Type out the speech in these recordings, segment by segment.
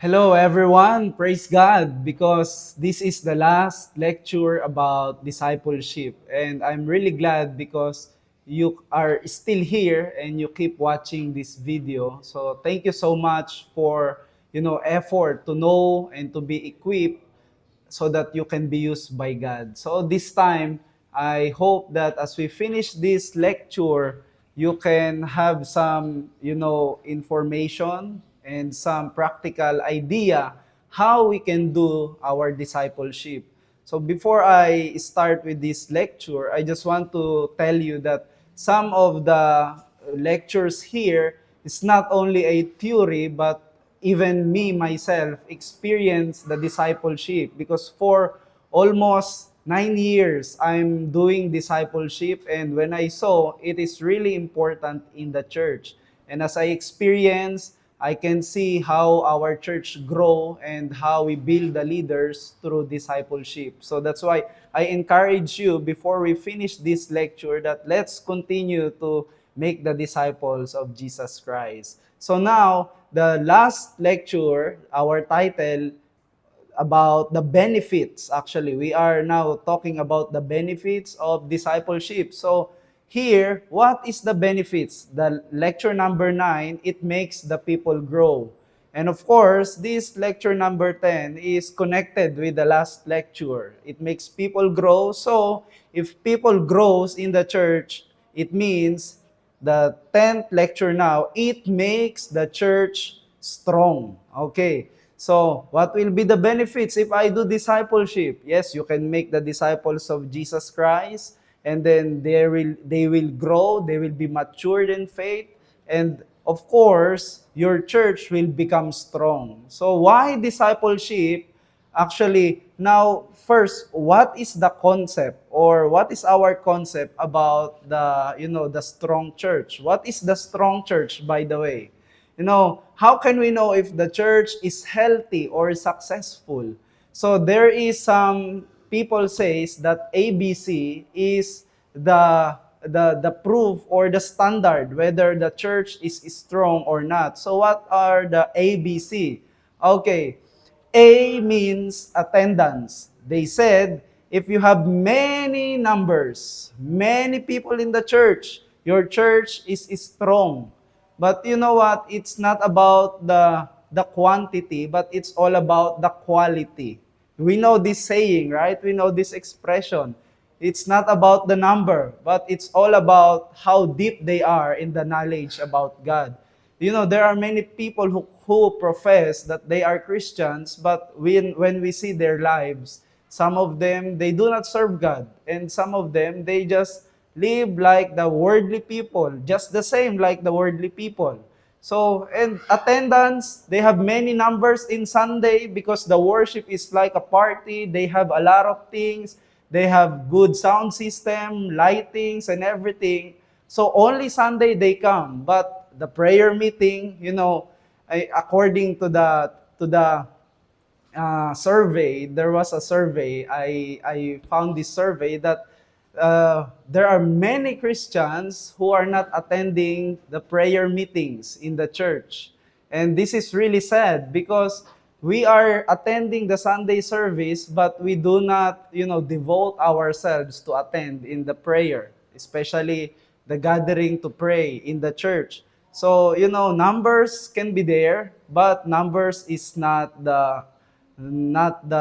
Hello, everyone. Praise God because this is the last lecture about discipleship. And I'm really glad because you are still here and you keep watching this video. So thank you so much for, effort to know and to be equipped so that you can be used by God. So this time, I hope that as we finish this lecture, you can have some, information and some practical idea how we can do our discipleship. So before I start with this lecture, I just want to tell you that some of the lectures here is not only a theory, but even me myself experienced the discipleship because for almost 9 years I'm doing discipleship, and when I saw it is really important in the church, and as I experience, I can see how our church grow and how we build the leaders through discipleship. So that's why I encourage you before we finish this lecture that let's continue to make the disciples of Jesus Christ. So now, the last lecture, our title about the benefits. Actually, we are now talking about the benefits of discipleship. So here, what is the benefits? The lecture number 9, it makes the people grow. And of course, this lecture number 10 is connected with the last lecture. It makes people grow. So if people grows in the church, it means the 10th lecture now, it makes the church strong. Okay. So, what will be the benefits if I do discipleship? Yes, you can make the disciples of Jesus Christ, and then they will grow, they will be matured in faith, and of course, your church will become strong. So, why discipleship? Actually, now first, what is the concept or what is our concept about the strong church? What is the strong church, by the way? How can we know if the church is healthy or successful? So there is some people says that ABC is the proof or the standard whether the church is strong or not. So what are the ABC? Okay, A means attendance. They said, if you have many numbers, many people in the church, your church is strong. But you know what? It's not about the quantity, but it's all about the quality. We know this saying, right? We know this expression. It's not about the number, but it's all about how deep they are in the knowledge about God. There are many people who profess that they are Christians, but when we see their lives, some of them, they do not serve God. And some of them, they just live like the worldly people, just the same like the worldly people. So, and attendance, they have many numbers in Sunday because the worship is like a party. They have a lot of things. They have good sound system, lightings, and everything. So only Sunday they come. But the prayer meeting, according to the survey, there was a survey. I found this survey that there are many Christians who are not attending the prayer meetings in the church. And this is really sad because we are attending the Sunday service, but we do not, devote ourselves to attend in the prayer, especially the gathering to pray in the church. So, numbers can be there, but numbers is not the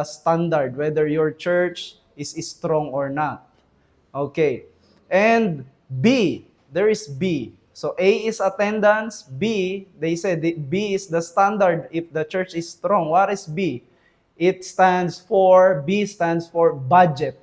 standard whether your church is strong or not. Okay. And B, there is B. So A is attendance. B, they said B is the standard if the church is strong. What is B? B stands for budget.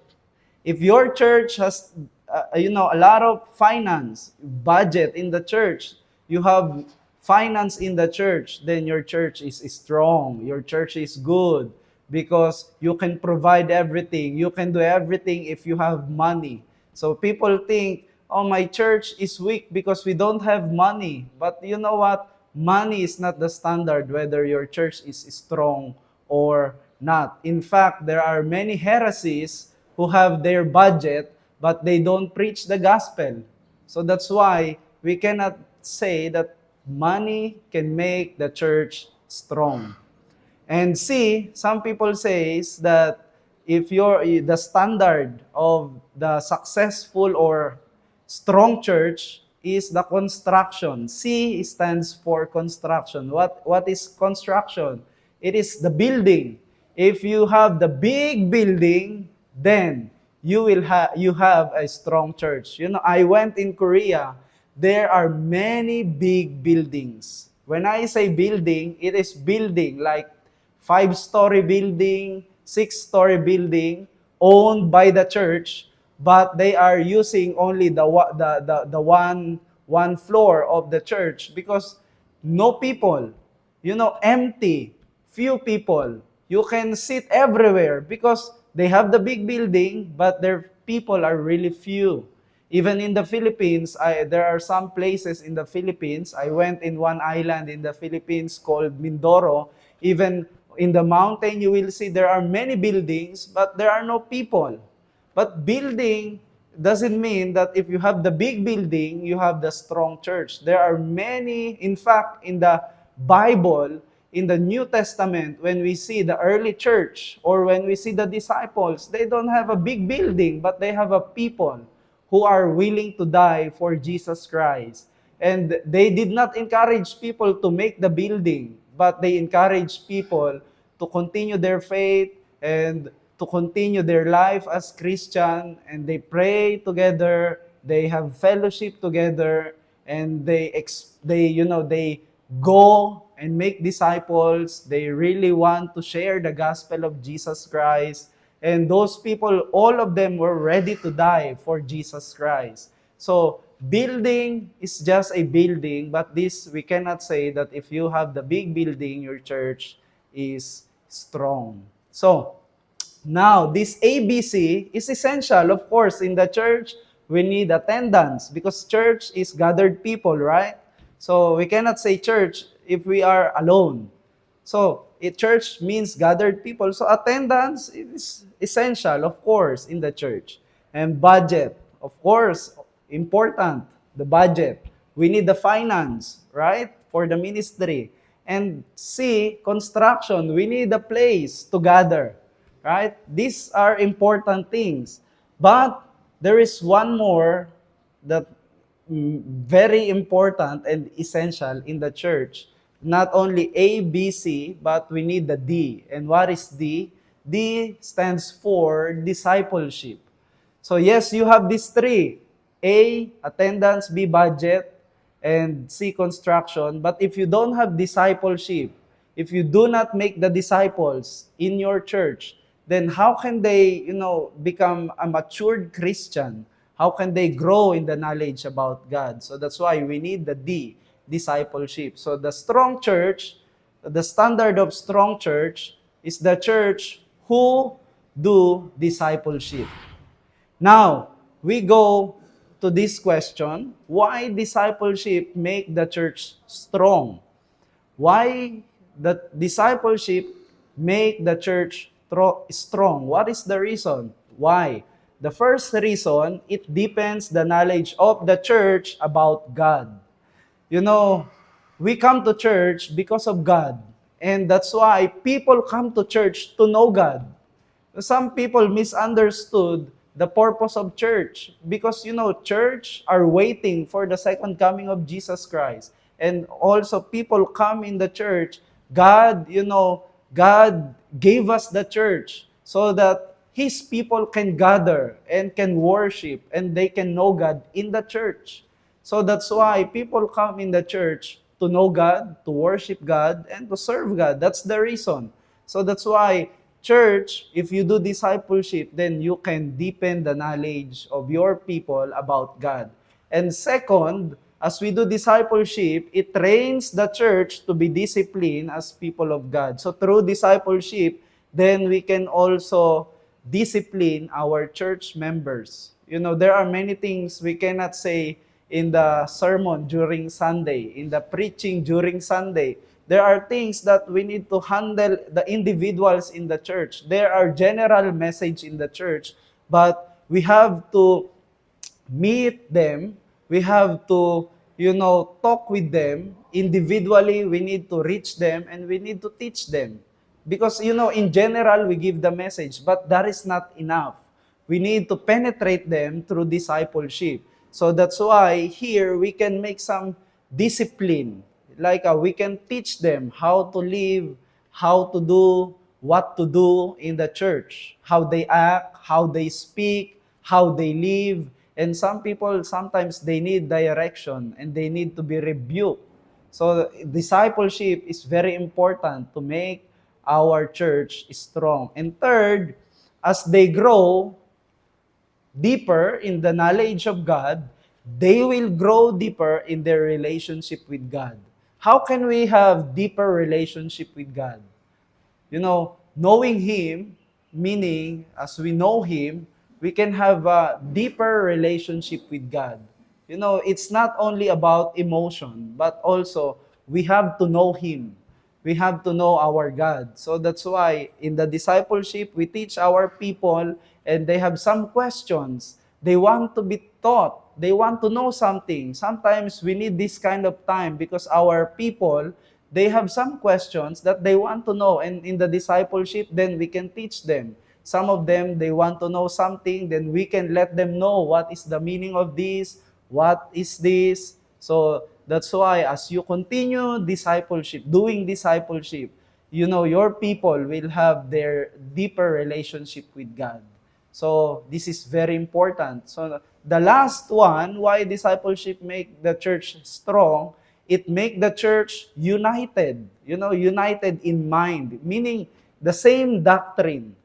If your church has, a lot of finance, budget in the church, you have finance in the church, then your church is strong. Your church is good because you can provide everything. You can do everything if you have money. So people think, oh, my church is weak because we don't have money. But you know what? Money is not the standard whether your church is strong or not. In fact, there are many heresies who have their budget, but they don't preach the gospel. So that's why we cannot say that money can make the church strong. And C, some people says that if the standard of the successful or strong church is the construction. C stands for construction. What is construction? It is the building. If you have the big building, then you have a strong church. You know, I went in Korea. There are many big buildings. When I say building, it is building like five-story building, six-story building owned by the church, but they are using only the one floor of the church because no people, you know, empty, few people. You can sit everywhere because they have the big building, but their people are really few. Even in the Philippines, there are some places in the Philippines. I went in one island in the Philippines called Mindoro. Even in the mountain, you will see there are many buildings, but there are no people. But building doesn't mean that if you have the big building, you have the strong church. There are many, in fact, in the Bible, in the New Testament, when we see the early church or when we see the disciples, they don't have a big building, but they have a people who are willing to die for Jesus Christ. And they did not encourage people to make the building, but they encouraged people to continue their faith and to continue their life as Christian, and they pray together, they have fellowship together, and they go and make disciples. They really want to share the gospel of Jesus Christ. And those people, all of them were ready to die for Jesus Christ. So, building is just a building, but this, we cannot say that if you have the big building, your church is strong. So, now, this ABC is essential. Of course, in the church, we need attendance because church is gathered people, right? So, we cannot say church if we are alone. So, church means gathered people. So, attendance is essential, of course, in the church. And budget, of course, important, the budget. We need the finance, right, for the ministry. And C, construction. We need a place to gather, right? These are important things. But there is one more that very important and essential in the church. Not only A, B, C, but we need the D. And what is D? D stands for discipleship. So yes, you have these three. A, attendance, B, budget, and C, construction. But if you don't have discipleship, if you do not make the disciples in your church, then how can they, become a matured Christian? How can they grow in the knowledge about God? So that's why we need the D, discipleship. So the strong church, the standard of strong church is the church who do discipleship. Now, we go to this question, why discipleship make the church strong? Why the discipleship make the church strong? What is the reason? Why? The first reason, it deepens the knowledge of the church about God. We come to church because of God. And that's why people come to church to know God. Some people misunderstood the purpose of church because, church are waiting for the second coming of Jesus Christ. And also people come in the church. God gave us the church so that His people can gather and can worship and they can know God in the church. So that's why people come in the church to know God, to worship God, and to serve God. That's the reason. So that's why church, if you do discipleship, then you can deepen the knowledge of your people about God. And second, as we do discipleship, it trains the church to be disciplined as people of God. So through discipleship, then we can also discipline our church members. There are many things we cannot say in the sermon during Sunday, in the preaching during Sunday. There are things that we need to handle the individuals in the church. There are general message in the church, but we have to meet them. We have to, talk with them individually. We need to reach them and we need to teach them. Because, in general, we give the message, but that is not enough. We need to penetrate them through discipleship. So that's why here we can make some discipline. Like we can teach them how to live, how to do, what to do in the church, how they act, how they speak, how they live. And some people, sometimes they need direction and they need to be rebuked. So discipleship is very important to make our church strong. And third, as they grow deeper in the knowledge of God, they will grow deeper in their relationship with God. How can we have deeper relationship with God? Knowing Him, meaning as we know Him, we can have a deeper relationship with God. It's not only about emotion, but also we have to know Him. We have to know our God. So that's why in the discipleship, we teach our people and they have some questions. They want to be taught. They want to know something. Sometimes we need this kind of time because our people, they have some questions that they want to know. And in the discipleship, then we can teach them. Some of them, they want to know something, then we can let them know what is the meaning of this, what is this. So that's why as you continue discipleship, doing discipleship, your people will have their deeper relationship with God. So this is very important. So the last one, why discipleship make the church strong, it make the church united, united in mind, meaning the same doctrine.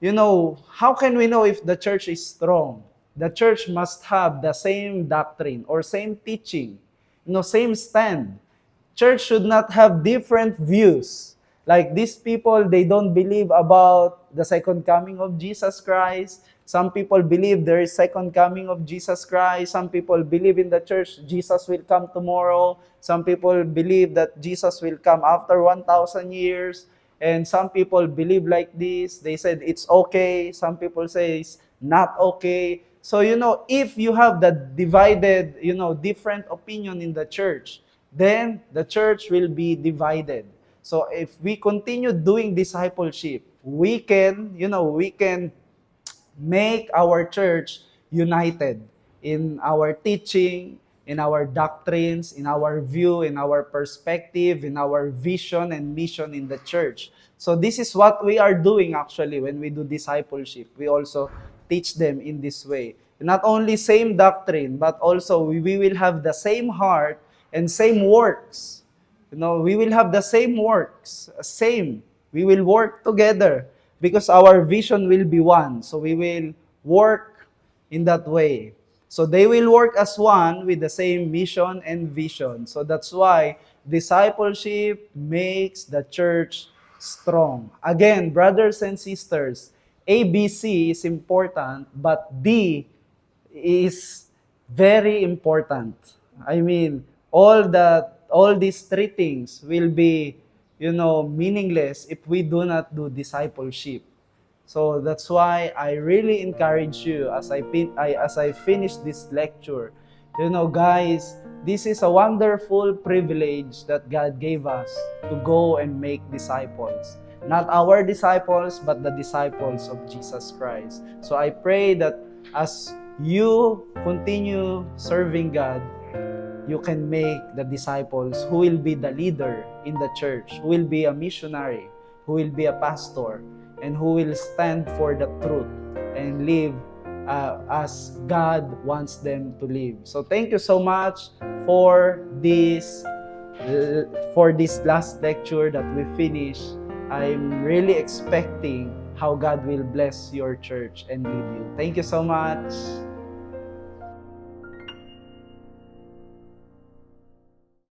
How can we know if the church is strong? The church must have the same doctrine or same teaching, same stand. Church should not have different views. Like these people, they don't believe about the second coming of Jesus Christ. Some people believe there is second coming of Jesus Christ. Some people believe in the church, Jesus will come tomorrow. Some people believe that Jesus will come after 1,000 years. And some people believe like this. They said it's okay. Some people say it's not okay. So, if you have the divided, different opinion in the church, then the church will be divided. So if we continue doing discipleship, we can make our church united in our teaching, in our doctrines, in our view, in our perspective, in our vision and mission in the church. So this is what we are doing actually when we do discipleship. We also teach them in this way. Not only same doctrine, but also we will have the same heart and same works. We will have the same works, same. We will work together because our vision will be one. So we will work in that way. So they will work as one with the same mission and vision. So that's why discipleship makes the church strong. Again, brothers and sisters, ABC is important, but D is very important. I mean, all these three things will be, meaningless if we do not do discipleship. So that's why I really encourage you as I finish this lecture. Guys, this is a wonderful privilege that God gave us to go and make disciples. Not our disciples, but the disciples of Jesus Christ. So I pray that as you continue serving God, you can make the disciples who will be the leader in the church, who will be a missionary, who will be a pastor, and who will stand for the truth and live as God wants them to live. So thank you so much for this last lecture that we finished. I'm really expecting how God will bless your church and lead you. Thank you so much.